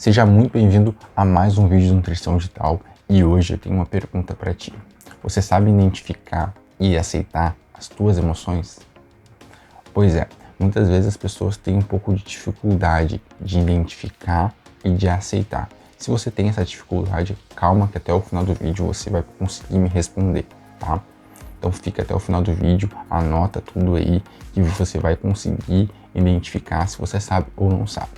Seja muito bem-vindo a mais um vídeo de nutrição digital e hoje eu tenho uma pergunta para ti. Você sabe identificar e aceitar as tuas emoções? Pois é, muitas vezes as pessoas têm um pouco de dificuldade de identificar e de aceitar. Se você tem essa dificuldade, calma que até o final do vídeo você vai conseguir me responder, tá? Então fica até o final do vídeo, anota tudo aí que você vai conseguir identificar se você sabe ou não sabe.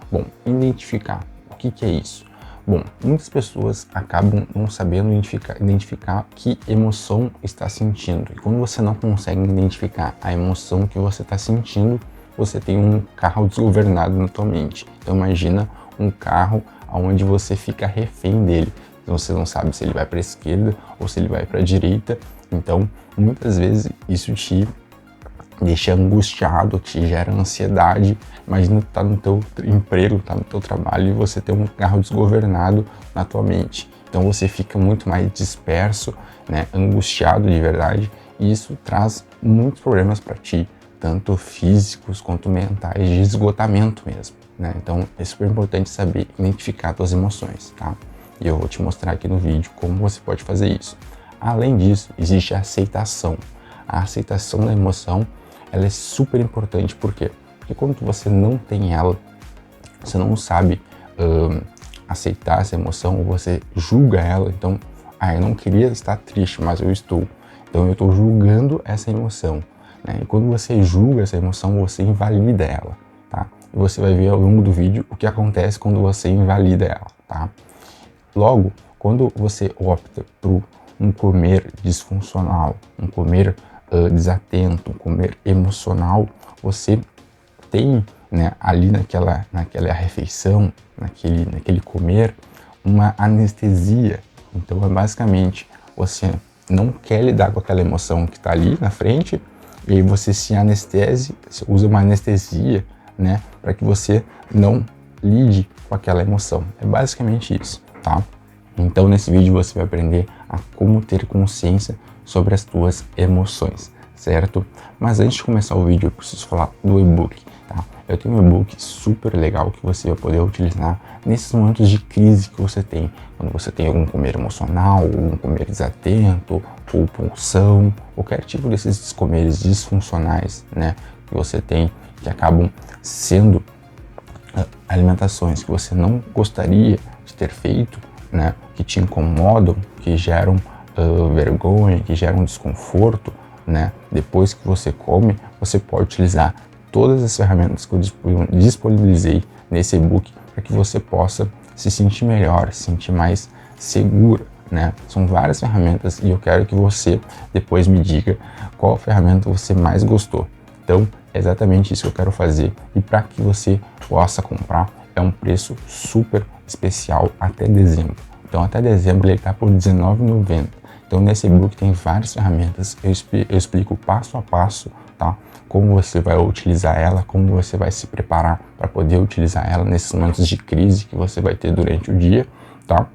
Bom, identificar, o que é isso? Bom, muitas pessoas acabam não sabendo identificar que emoção está sentindo. E quando você não consegue identificar a emoção que você está sentindo, você tem um carro desgovernado na tua mente. Então imagina um carro onde você fica refém dele. Você não sabe se ele vai para a esquerda ou se ele vai para a direita. Então, muitas vezes isso te deixa angustiado, te gera ansiedade. Imagina tu tá no teu emprego, tá no teu trabalho e você tem um carro desgovernado na tua mente. Então você fica muito mais disperso, né, angustiado de verdade, e isso traz muitos problemas para ti, tanto físicos quanto mentais, de esgotamento mesmo, né? Então é super importante saber identificar tuas emoções, tá? E eu vou te mostrar aqui no vídeo como você pode fazer isso. Além disso, existe a aceitação. A aceitação da emoção, ela é super importante, por quê? Porque quando você não tem ela, você não sabe aceitar essa emoção, ou você julga ela, então, eu não queria estar triste, mas eu estou. Então eu estou julgando essa emoção, né? E quando você julga essa emoção, você invalida ela, tá? E você vai ver ao longo do vídeo o que acontece quando você invalida ela, tá? Logo, quando você opta por um comer disfuncional, um comer desatento, um comer emocional, você tem, né, ali naquela refeição, naquele comer, uma anestesia. Então é basicamente, você não quer lidar com aquela emoção que está ali na frente, e aí você se anestese, você usa uma anestesia, né, para que você não lide com aquela emoção. É basicamente isso, tá? Então nesse vídeo você vai aprender a como ter consciência sobre as tuas emoções, certo? Mas antes de começar o vídeo eu preciso falar do e-book, tá? Eu tenho um e-book super legal que você vai poder utilizar nesses momentos de crise que você tem. Quando você tem algum comer emocional, algum comer desatento, compulsão, qualquer tipo desses comeres disfuncionais, né, que você tem, que acabam sendo alimentações que você não gostaria de ter feito, né, que te incomodam, que geram vergonha, que geram desconforto, né, depois que você come, você pode utilizar todas as ferramentas que eu disponibilizei nesse e-book para que você possa se sentir melhor, se sentir mais segura, né? São várias ferramentas e eu quero que você depois me diga qual ferramenta você mais gostou. Então, é exatamente isso que eu quero fazer, e para que você possa comprar, é um preço super especial até dezembro. Então até dezembro ele está por R$19,90. Então nesse e-book tem várias ferramentas, eu explico passo a passo, tá? Como você vai utilizar ela, como você vai se preparar para poder utilizar ela nesses momentos de crise que você vai ter durante o dia, tá?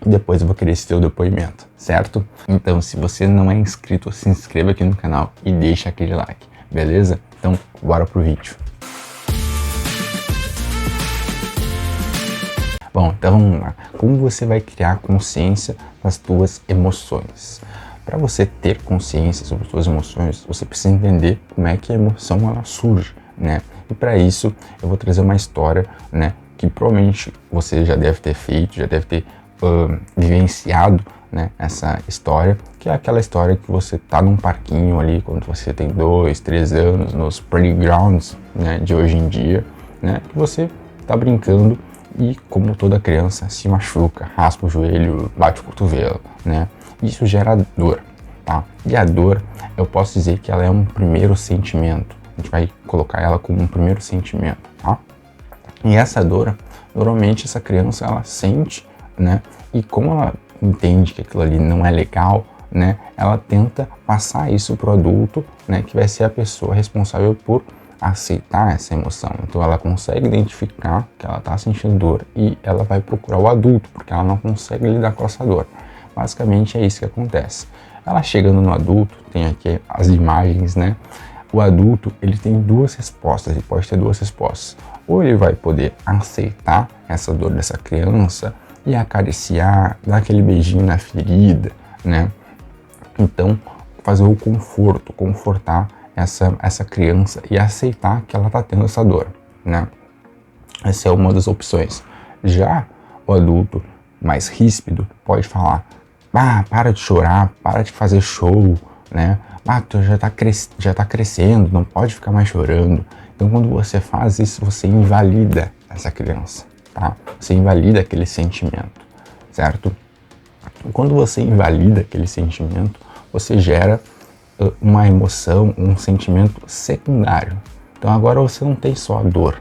E depois eu vou querer esse teu depoimento, certo? Então se você não é inscrito, se inscreva aqui no canal e deixa aquele like, beleza? Então bora pro vídeo. Bom, então vamos lá. Como você vai criar consciência das tuas emoções? Para você ter consciência sobre as suas emoções, você precisa entender como é que a emoção ela surge, né? E para isso eu vou trazer uma história, né, que provavelmente você já deve ter feito, já deve ter vivenciado, né, essa história, que é aquela história que você tá num parquinho ali quando você tem 2, 3 anos, nos playgrounds, né, de hoje em dia, né, que você tá brincando e, como toda criança, se machuca, raspa o joelho, bate o cotovelo, né? Isso gera dor, tá? E a dor, eu posso dizer que ela é um primeiro sentimento. A gente vai colocar ela como um primeiro sentimento, tá? E essa dor, normalmente essa criança, ela sente, né? E como ela entende que aquilo ali não é legal, né? Ela tenta passar isso pro adulto, né? Que vai ser a pessoa responsável por aceitar essa emoção. Então ela consegue identificar que ela está sentindo dor e ela vai procurar o adulto, porque ela não consegue lidar com essa dor. Basicamente é isso que acontece. Ela chegando no adulto, tem aqui as imagens, né? O adulto, ele tem duas respostas, ele pode ter duas respostas. ou ele vai poder aceitar essa dor dessa criança e acariciar, dar aquele beijinho na ferida, né? Então, fazer o conforto, confortar essa criança e aceitar que ela está tendo essa dor, né? Essa é uma das opções. Já o adulto mais ríspido pode falar: para de chorar, para de fazer show, né? Tu já tá crescendo, não pode ficar mais chorando. Então, quando você faz isso, você invalida essa criança, tá? Você invalida aquele sentimento, certo? Quando você invalida aquele sentimento, você gera uma emoção, um sentimento secundário. Então, agora você não tem só a dor.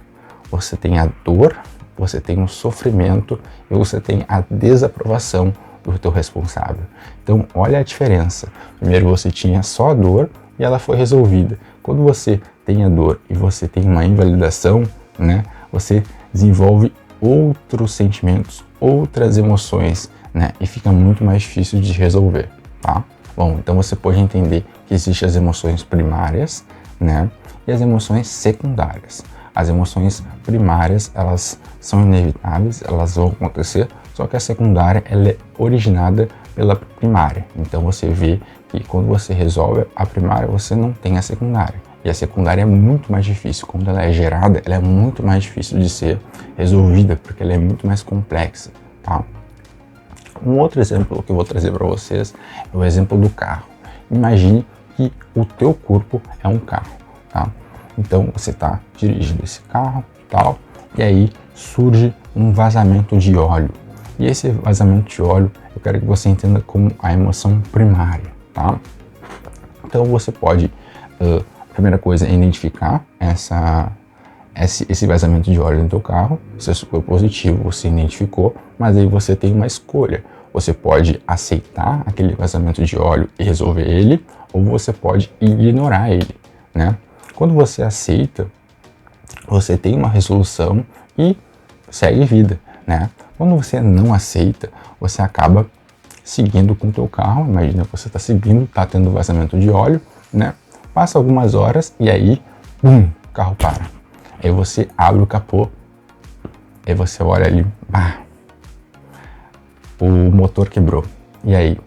Você tem a dor, você tem o sofrimento e você tem a desaprovação do teu responsável. Então, olha a diferença. Primeiro você tinha só a dor e ela foi resolvida. Quando você tem a dor e você tem uma invalidação, né, você desenvolve outros sentimentos, outras emoções, né, e fica muito mais difícil de resolver, tá? Bom, então você pode entender que existem as emoções primárias, né, e as emoções secundárias. As emoções primárias, elas são inevitáveis, elas vão acontecer, só que a secundária, ela é originada pela primária. Então você vê que quando você resolve a primária, você não tem a secundária. E a secundária é muito mais difícil. Quando ela é gerada, ela é muito mais difícil de ser resolvida, porque ela é muito mais complexa, tá? Um outro exemplo que eu vou trazer para vocês é o exemplo do carro. Imagine que o teu corpo é um carro, tá? Então você está dirigindo esse carro e tal, e aí surge um vazamento de óleo. E esse vazamento de óleo, eu quero que você entenda como a emoção primária, tá? Então você pode, a primeira coisa é identificar esse vazamento de óleo no teu carro. Se isso for positivo, você identificou, mas aí você tem uma escolha. Você pode aceitar aquele vazamento de óleo e resolver ele, ou você pode ignorar ele, né? Quando você aceita, você tem uma resolução e segue vida, né? Quando você não aceita, você acaba seguindo com o teu carro. Imagina que você está seguindo, está tendo vazamento de óleo, né? Passa algumas horas e aí, o carro para. Aí você abre o capô, aí você olha ali, o motor quebrou. E aí?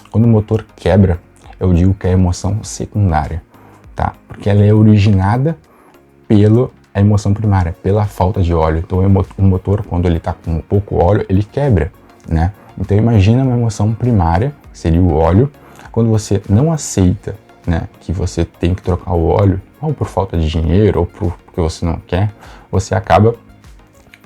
Quando o motor quebra, eu digo que é emoção secundária, tá? Porque ela é originada pela emoção primária, pela falta de óleo. Então o motor, quando ele está com pouco óleo, ele quebra, né? Então imagina uma emoção primária, que seria o óleo. Quando você não aceita, né, que você tem que trocar o óleo, ou por falta de dinheiro, ou porque você não quer, você acaba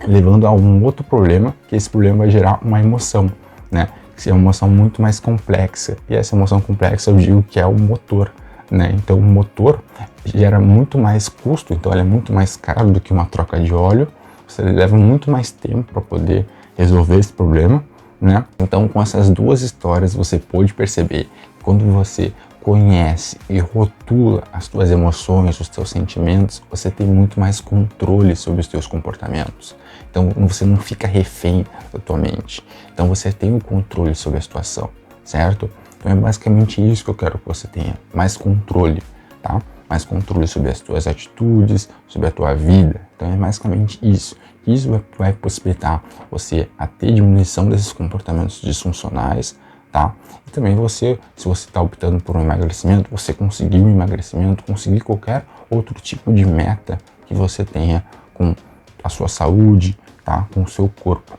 levando a um outro problema, que esse problema vai gerar uma emoção, né? Que é uma emoção muito mais complexa. E essa emoção complexa eu digo que é o motor, né? Então o motor gera muito mais custo, então ele é muito mais caro do que uma troca de óleo. Você leva muito mais tempo para poder resolver esse problema, né? Então, com essas duas histórias, você pode perceber que quando você conhece e rotula as tuas emoções, os teus sentimentos, você tem muito mais controle sobre os teus comportamentos. Então, você não fica refém da tua mente. Então, você tem o controle sobre a situação, certo? Então, é basicamente isso que eu quero que você tenha, mais controle, tá? Mais controle sobre as tuas atitudes, sobre a tua vida. Então, é basicamente isso. Isso vai possibilitar você a ter diminuição desses comportamentos disfuncionais, tá? E também você, se você está optando por um emagrecimento, você conseguir um emagrecimento, conseguir qualquer outro tipo de meta que você tenha com a sua saúde, tá? Com o seu corpo,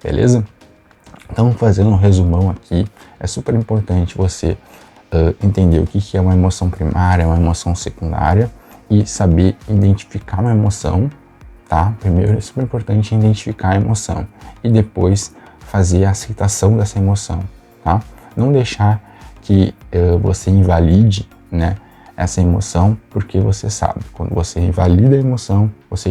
beleza? Então, fazendo um resumão aqui, é super importante você entender o que é uma emoção primária, uma emoção secundária e saber identificar uma emoção, tá? Primeiro é super importante identificar a emoção e depois fazer a aceitação dessa emoção, tá? Não deixar que você invalide, né, essa emoção, porque você sabe, quando você invalida a emoção, você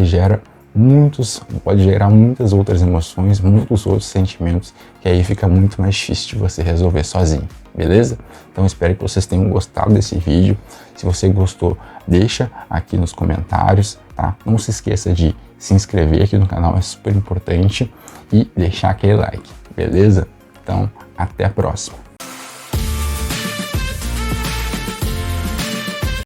pode gerar muitas outras emoções, muitos outros sentimentos, que aí fica muito mais difícil de você resolver sozinho, beleza? Então espero que vocês tenham gostado desse vídeo. Se você gostou, deixa aqui nos comentários, tá? Não se esqueça de se inscrever aqui no canal, é super importante, e deixar aquele like, beleza? Então, até a próxima.